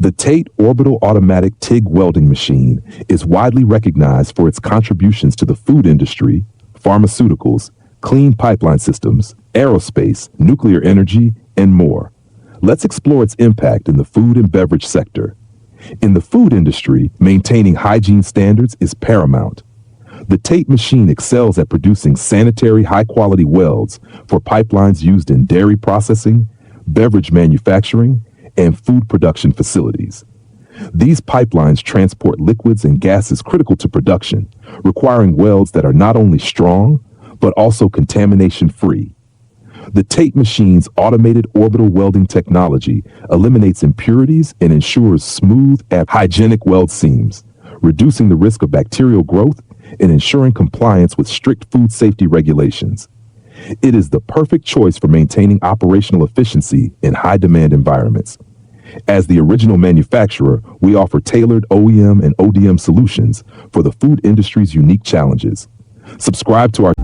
The TATE Orbital Automatic TIG Welding Machine is widely recognized for its contributions to the food industry, pharmaceuticals, clean pipeline systems, aerospace, nuclear energy, and more. Let's explore its impact in the food and beverage sector. In the food industry, maintaining hygiene standards is paramount. The TATE machine excels at producing sanitary, high-quality welds for pipelines used in dairy processing, beverage manufacturing, and food production facilities. These pipelines transport liquids and gases critical to production, requiring welds that are not only strong, but also contamination-free. The TATE machine's automated orbital welding technology eliminates impurities and ensures smooth and hygienic weld seams, reducing the risk of bacterial growth and ensuring compliance with strict food safety regulations. It is the perfect choice for maintaining operational efficiency in high-demand environments. As the original manufacturer, we offer tailored OEM and ODM solutions for the food industry's unique challenges. Subscribe to our